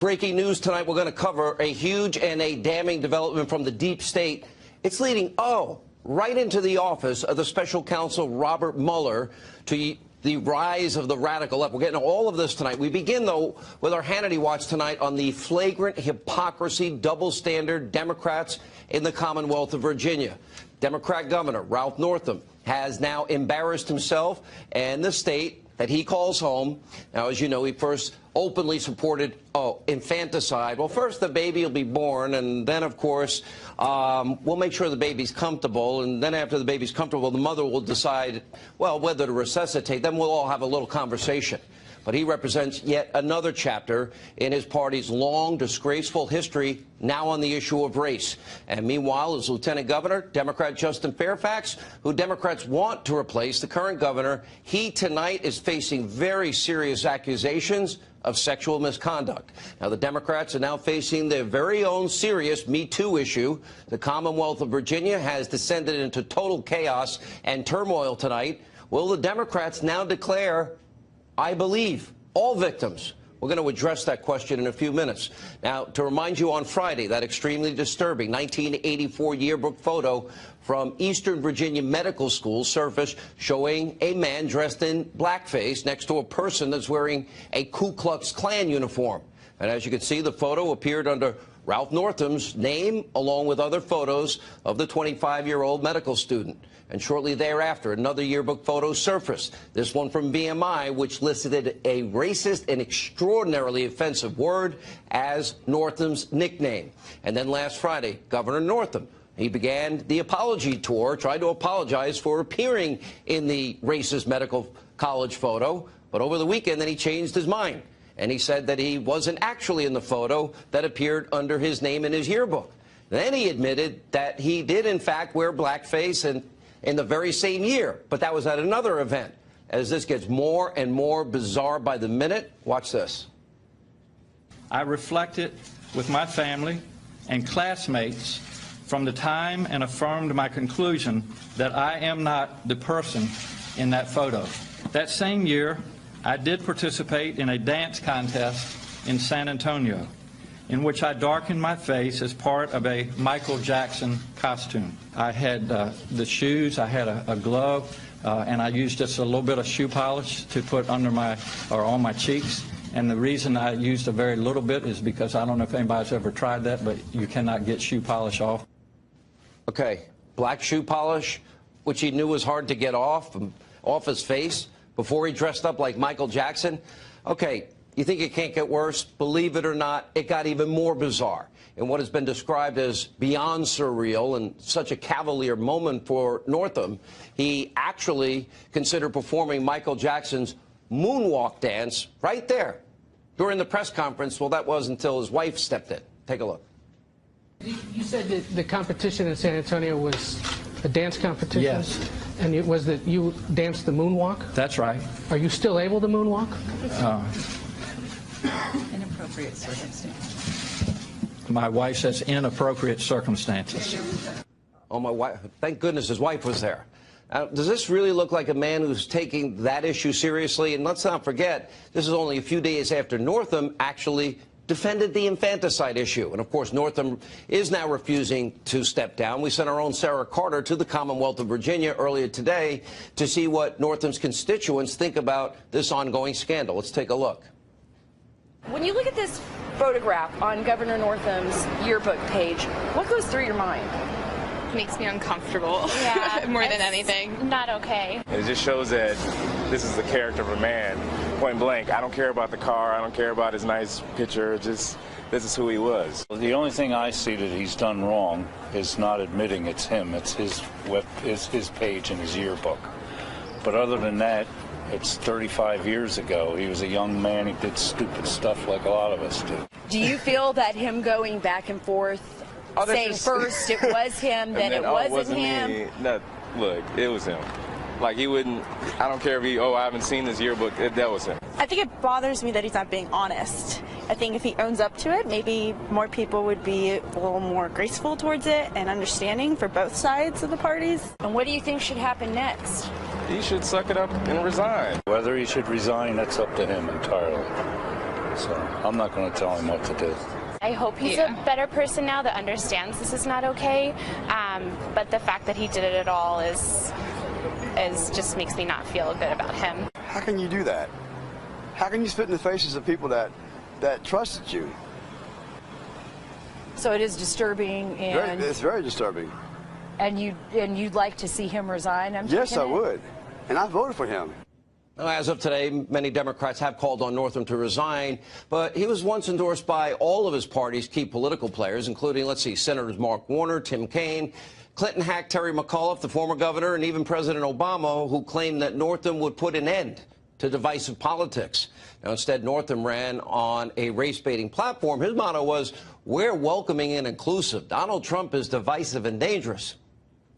Breaking news tonight, we're going to cover a huge and a damning development from the deep state. It's leading, right into the office of the special counsel Robert Mueller to the rise of the radical left. We're getting all of this tonight. We begin, though, with our Hannity Watch tonight on the flagrant hypocrisy, double standard Democrats in the Commonwealth of Virginia. Democrat Governor Ralph Northam has now embarrassed himself and the state that he calls home. Now, as you know, he first openly supported infanticide. Well, first the baby will be born, and then, of course, we'll make sure the baby's comfortable, and then after the baby's comfortable, the mother will decide, well, whether to resuscitate. Then we'll all have a little conversation. But he represents yet another chapter in his party's long, disgraceful history, now on the issue of race. And meanwhile, as Lieutenant Governor, Democrat Justin Fairfax, who Democrats want to replace the current governor, he tonight is facing very serious accusations of sexual misconduct. Now, the Democrats are now facing their very own serious Me Too issue. The Commonwealth of Virginia has descended into total chaos and turmoil tonight. Will the Democrats now declare, I believe, all victims? We're going to address that question in a few minutes. Now, to remind you, on Friday, that extremely disturbing 1984 yearbook photo from Eastern Virginia Medical School surfaced showing a man dressed in blackface next to a person that's wearing a Ku Klux Klan uniform. And as you can see, the photo appeared under Ralph Northam's name, along with other photos of the 25-year-old medical student. And shortly thereafter, another yearbook photo surfaced, this one from BMI, which listed a racist and extraordinarily offensive word as Northam's nickname. And then last Friday, Governor Northam, he began the apology tour, tried to apologize for appearing in the racist medical college photo. But over the weekend, then he changed his mind. And he said that he wasn't actually in the photo that appeared under his name in his yearbook. Then he admitted that he did, in fact, wear blackface and in the very same year, but that was at another event. As this gets more and more bizarre by the minute, watch this. I reflected with my family and classmates from the time and affirmed my conclusion that I am not the person in that photo. That same year, I did participate in a dance contest in San Antonio, in which I darkened my face as part of a Michael Jackson costume. I had the shoes, I had a glove, and I used just a little bit of shoe polish to put under on my cheeks. And the reason I used a very little bit is because I don't know if anybody's ever tried that, but you cannot get shoe polish off. Okay, black shoe polish, which he knew was hard to get off his face before he dressed up like Michael Jackson. Okay. You think it can't get worse? Believe it or not, it got even more bizarre in what has been described as beyond surreal and such a cavalier moment for Northam. He actually considered performing Michael Jackson's moonwalk dance right there during the press conference. Well, that was until his wife stepped in. Take a look. You said that the competition in San Antonio was a dance competition? Yes. And it was that you danced the moonwalk? That's right. Are you still able to moonwalk? Inappropriate circumstances. My wife says inappropriate circumstances. Oh, my wife. Thank goodness his wife was there. Does this really look like a man who's taking that issue seriously? And let's not forget, this is only a few days after Northam actually defended the infanticide issue. And, of course, Northam is now refusing to step down. We sent our own Sarah Carter to the Commonwealth of Virginia earlier today to see what Northam's constituents think about this ongoing scandal. Let's take a look. When you look at this photograph on Governor Northam's yearbook page, what goes through your mind? Makes me uncomfortable. Yeah, more than anything. Not okay. It just shows that this is the character of a man, point blank. I don't care about the car. I don't care about his nice picture. Just this is who he was. The only thing I see that he's done wrong is not admitting it's him. It's his page in his yearbook. But other than that, it's 35 years ago. He was a young man. He did stupid stuff like a lot of us do. Do you feel that him going back and forth, saying first it was him, then it wasn't him? Me. No, look, it was him. Like, he wouldn't, I don't care if I haven't seen this yearbook, that was him. I think it bothers me that he's not being honest. I think if he owns up to it, maybe more people would be a little more graceful towards it and understanding for both sides of the parties. And what do you think should happen next? He should suck it up and resign. Whether he should resign, that's up to him entirely. So I'm not going to tell him what to do. I hope he's a better person now that understands this is not okay. But the fact that he did it at all is just makes me not feel good about him. How can you do that? How can you spit in the faces of people that trusted you? So it is disturbing, and It's very disturbing. and you'd like to see him resign. Yes, I would, and I voted for him. As of today, many Democrats have called on Northam to resign, but he was once endorsed by all of his party's key political players, including, let's see, Senators Mark Warner, Tim Kaine, Clinton hack Terry McAuliffe, the former governor, and even President Obama, who claimed that Northam would put an end to divisive politics. Now, instead, Northam ran on a race-baiting platform. His motto was, "We're welcoming and inclusive. Donald Trump is divisive and dangerous."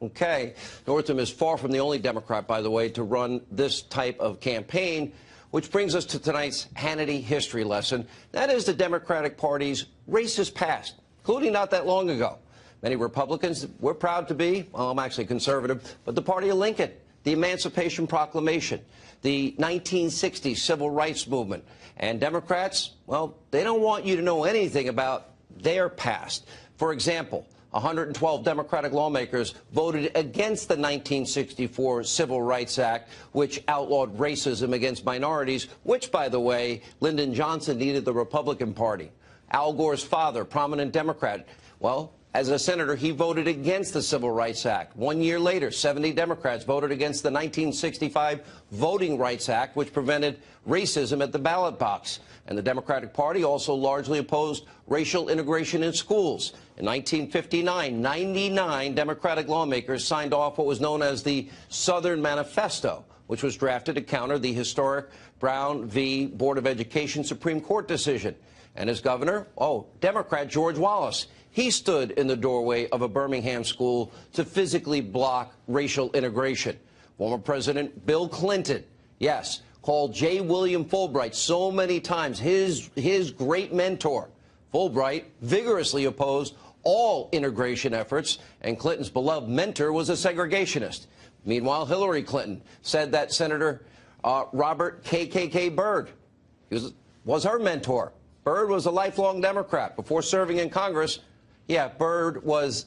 Okay. Northam is far from the only Democrat, by the way, to run this type of campaign, which brings us to tonight's Hannity history lesson. That is the Democratic Party's racist past, including not that long ago. Many Republicans were proud to be, well, I'm actually conservative, but the party of Lincoln, the Emancipation Proclamation, the 1960s Civil Rights Movement. And Democrats, well, they don't want you to know anything about their past. For example, 112 Democratic lawmakers voted against the 1964 Civil Rights Act, which outlawed racism against minorities, which, by the way, Lyndon Johnson needed the Republican Party. Al Gore's father, prominent Democrat, well, as a senator, he voted against the Civil Rights Act. 1 year later, 70 Democrats voted against the 1965 Voting Rights Act, which prevented racism at the ballot box. And the Democratic Party also largely opposed racial integration in schools. In 1959, 99 Democratic lawmakers signed off what was known as the Southern Manifesto, which was drafted to counter the historic Brown v. Board of Education Supreme Court decision. And as governor, Democrat George Wallace, he stood in the doorway of a Birmingham school to physically block racial integration. Former President Bill Clinton, yes, called J. William Fulbright so many times his great mentor. Fulbright vigorously opposed all integration efforts, and Clinton's beloved mentor was a segregationist. Meanwhile, Hillary Clinton said that Senator Robert KKK Byrd was her mentor. Byrd was a lifelong Democrat. Before serving in Congress, Byrd was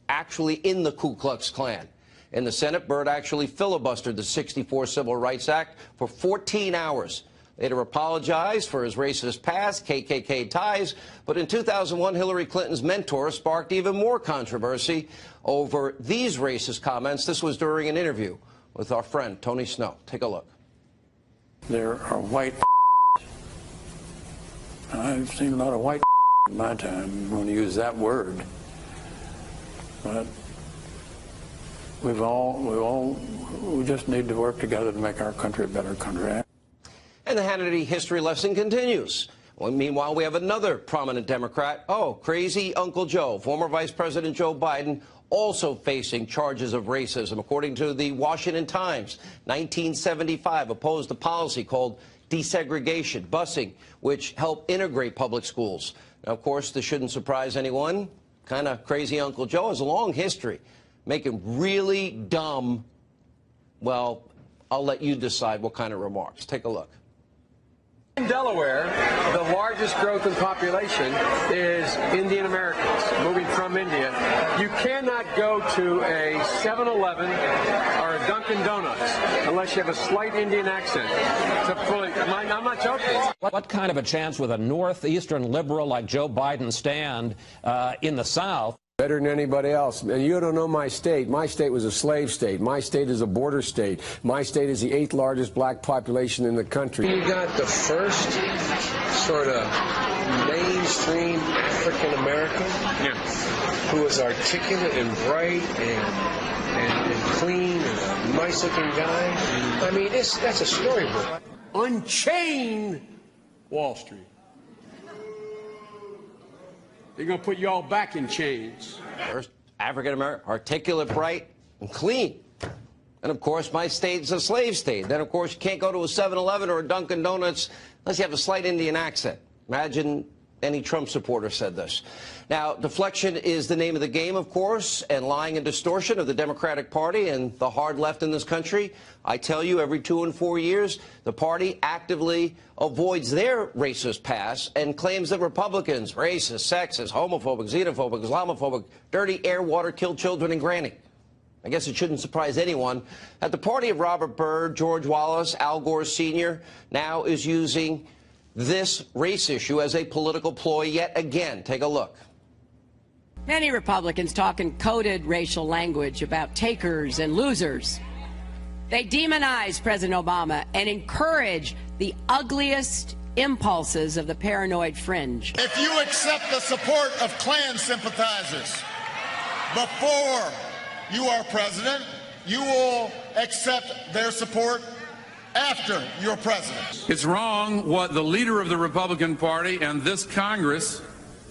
actually in the Ku Klux Klan. In the Senate, Byrd actually filibustered the 64 Civil Rights Act for 14 hours. Later apologized for his racist past, KKK ties, but in 2001, Hillary Clinton's mentor sparked even more controversy over these racist comments. This was during an interview with our friend Tony Snow. Take a look. There are white. I've seen a lot of white in my time. I'm going to use that word, but we just need to work together to make our country a better country. And the Hannity history lesson continues. Well, meanwhile, we have another prominent Democrat, crazy Uncle Joe, former Vice President Joe Biden, also facing charges of racism. According to the Washington Times, 1975 opposed a policy called desegregation, busing, which helped integrate public schools. Now, of course, this shouldn't surprise anyone. Kind of crazy Uncle Joe has a long history making really dumb, well, I'll let you decide what kind of remarks. Take a look. In Delaware, the largest growth in population is Indian Americans moving from India. You cannot go to a 7-Eleven or a Dunkin' Donuts unless you have a slight Indian accent. I'm not joking. What kind of a chance would a northeastern liberal like Joe Biden stand in the South? Better than anybody else. And you don't know my state. My state was a slave state. My state is a border state. My state is the 8th largest black population in the country. You got the first sort of mainstream African American who was articulate and bright and clean and a nice looking guy. I mean, that's a storybook. Unchain Wall Street. They're going to put you all back in chains. First, African-American, articulate, bright, and clean. And, of course, my state's a slave state. Then, of course, you can't go to a 7-Eleven or a Dunkin' Donuts unless you have a slight Indian accent. Imagine Any Trump supporter said this. Now, deflection is the name of the game, of course, and lying and distortion of the Democratic Party and the hard left in this country. I tell you, every 2 and 4 years, the party actively avoids their racist past and claims that Republicans, racist, sexist, homophobic, xenophobic, Islamophobic, dirty air, water, kill children, and granny. I guess it shouldn't surprise anyone that the party of Robert Byrd, George Wallace, Al Gore Sr. now is using this race issue as a political ploy yet again. Take a look. Many Republicans talk in coded racial language about takers and losers. They demonize President Obama and encourage the ugliest impulses of the paranoid fringe. If you accept the support of Klan sympathizers before you are president, you will accept their support after you're president. It's wrong what the leader of the Republican Party and this Congress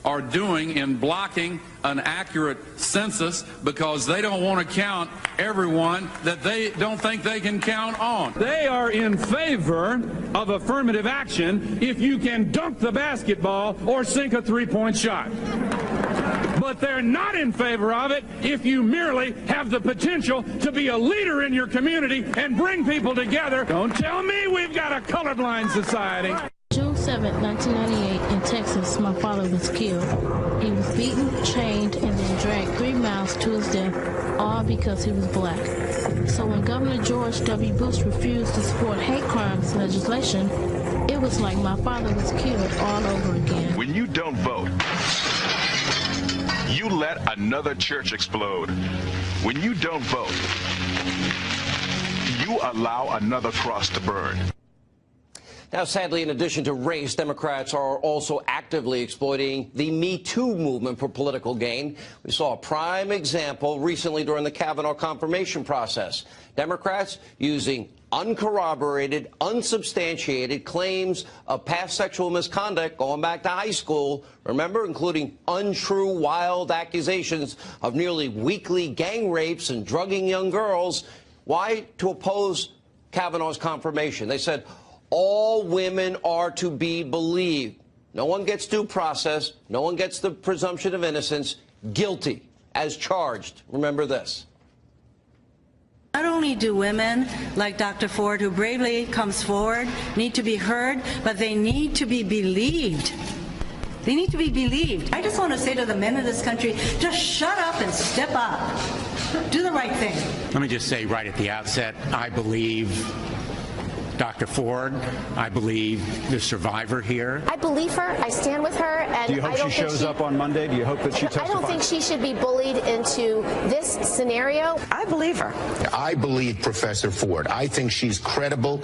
are doing in blocking an accurate census because they don't want to count everyone that they don't think they can count on. They are in favor of affirmative action if you can dunk the basketball or sink a three-point shot. But they're not in favor of it if you merely have the potential to be a leader in your community and bring people together. Don't tell me we've got a colorblind society. June 7, 1998, in Texas, my father was killed. He was beaten, chained, and then dragged 3 miles to his death, all because he was black. So when Governor George W. Bush refused to support hate crimes legislation, it was like my father was killed all over again. When you don't vote, you let another church explode. When you don't vote, you allow another cross to burn. Now, sadly, in addition to race, Democrats are also actively exploiting the Me Too movement for political gain. We saw a prime example recently during the Kavanaugh confirmation process. Democrats using uncorroborated, unsubstantiated claims of past sexual misconduct going back to high school, remember, including untrue, wild accusations of nearly weekly gang rapes and drugging young girls. Why? To oppose Kavanaugh's confirmation. They said, all women are to be believed. No one gets due process. No one gets the presumption of innocence. Guilty as charged. Remember this. Not only do women like Dr. Ford, who bravely comes forward, need to be heard, but they need to be believed. They need to be believed. I just want to say to the men of this country, just shut up and step up. Do the right thing. Let me just say right at the outset, I believe Dr. Ford. I believe the survivor here. I believe her. I stand with her. And do you hope she shows up on Monday? Do you hope that she testifies? I don't think she should be bullied into this scenario. I believe her. I believe Professor Ford. I think she's credible.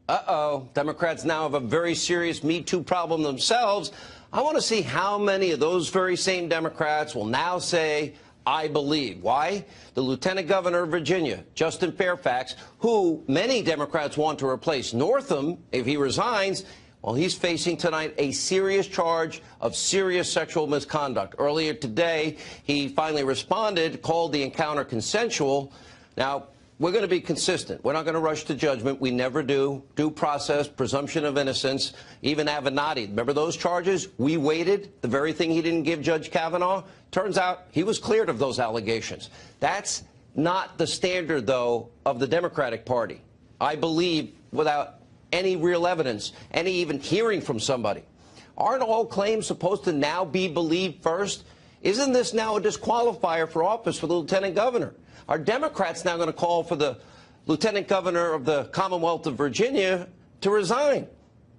Uh-oh. Democrats now have a very serious Me Too problem themselves. I want to see how many of those very same Democrats will now say, I believe. Why? The Lieutenant Governor of Virginia, Justin Fairfax, who many Democrats want to replace Northam if he resigns, well, he's facing tonight a serious charge of serious sexual misconduct. Earlier today, he finally responded, called the encounter consensual. Now, we're going to be consistent. We're not going to rush to judgment. We never do. Due process, presumption of innocence, even Hannity. Remember those charges? We waited, the very thing he didn't give Judge Kavanaugh. Turns out he was cleared of those allegations. That's not the standard, though, of the Democratic Party. I believe without any real evidence, any even hearing from somebody. Aren't all claims supposed to now be believed first? Isn't this now a disqualifier for office for the Lieutenant Governor? Are Democrats now going to call for the Lieutenant Governor of the Commonwealth of Virginia to resign?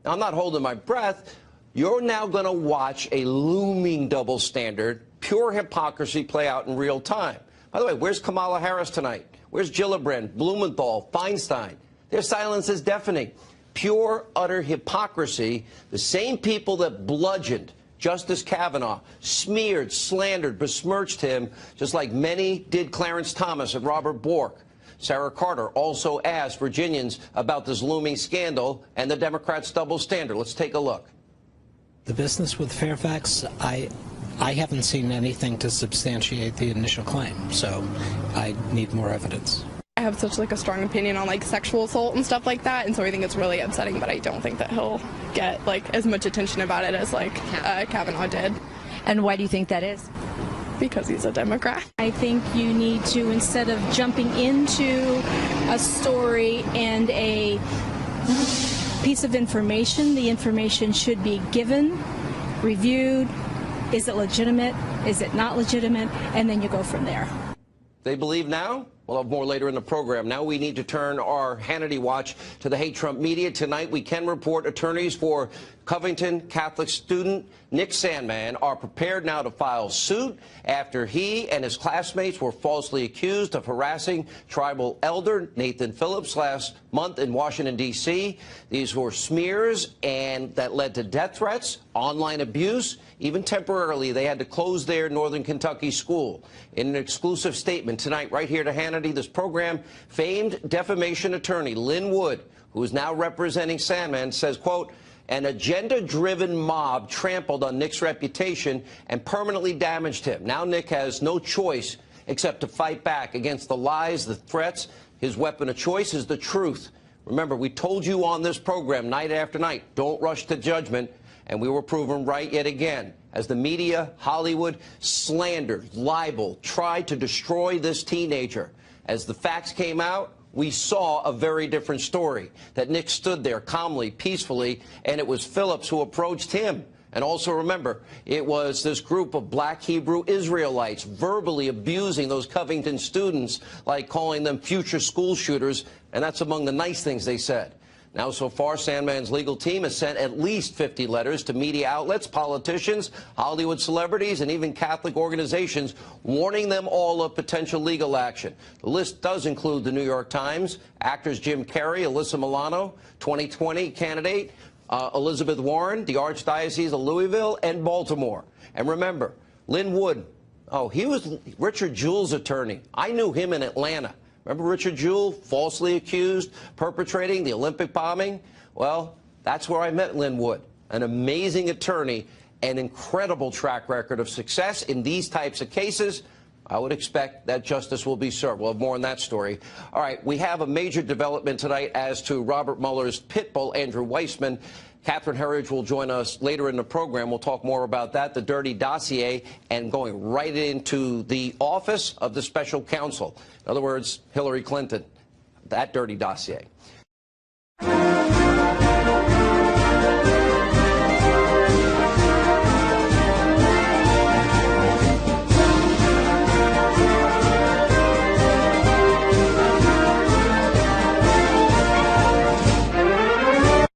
Now, I'm not holding my breath. You're now going to watch a looming double standard, pure hypocrisy play out in real time. By the way, where's Kamala Harris tonight? Where's Gillibrand, Blumenthal, Feinstein? Their silence is deafening. Pure, utter hypocrisy. The same people that bludgeoned Justice Kavanaugh, smeared, slandered, besmirched him, just like many did Clarence Thomas and Robert Bork. Sarah Carter also asked Virginians about this looming scandal and the Democrats' double standard. Let's take a look. The business with Fairfax, I haven't seen anything to substantiate the initial claim, so I need more evidence. I have such like a strong opinion on like sexual assault and stuff like that, and so I think it's really upsetting, but I don't think that he'll get like as much attention about it as like Kavanaugh did. And why do you think that is? Because he's a Democrat. I think you need to, instead of jumping into a story and a piece of information, the information should be given, reviewed. Is it legitimate? Is it not legitimate? And then you go from there. They believe now? We'll have more later in the program. Now we need to turn our Hannity watch to the hate Trump media. Tonight we can report attorneys for Covington Catholic student Nick Sandmann are prepared now to file suit after he and his classmates were falsely accused of harassing tribal elder Nathan Phillips last month in Washington, D.C. These were smears and that led to death threats, online abuse. Even temporarily, they had to close their Northern Kentucky school. In an exclusive statement tonight, right here to Hannity, this program, famed defamation attorney Lynn Wood, who is now representing Sandmann, says, quote, an agenda-driven mob trampled on Nick's reputation and permanently damaged him. Now Nick has no choice except to fight back against the lies, the threats. His weapon of choice is the truth. Remember, we told you on this program night after night, don't rush to judgment. And we were proven right yet again, as the media, Hollywood, slandered, libeled, tried to destroy this teenager. As the facts came out, we saw a very different story, that Nick stood there calmly, peacefully, and it was Phillips who approached him. And also remember, it was this group of black Hebrew Israelites verbally abusing those Covington students, like calling them future school shooters, and that's among the nice things they said. Now, so far, Sandmann's legal team has sent at least 50 letters to media outlets, politicians, Hollywood celebrities, and even Catholic organizations, warning them all of potential legal action. The list does include the New York Times, actors Jim Carrey, Alyssa Milano, 2020 candidate Elizabeth Warren, the Archdiocese of Louisville, and Baltimore. And remember, Lynn Wood, he was Richard Jewell's attorney. I knew him in Atlanta. Remember Richard Jewell, falsely accused, perpetrating the Olympic bombing? Well, that's where I met Lynn Wood, an amazing attorney, an incredible track record of success in these types of cases. I would expect that justice will be served. We'll have more on that story. All right, we have a major development tonight as to Robert Mueller's pit bull, Andrew Weissman. Catherine Herridge will join us later in the program. We'll talk more about that, the dirty dossier, and going right into the office of the special counsel. In other words, Hillary Clinton, that dirty dossier.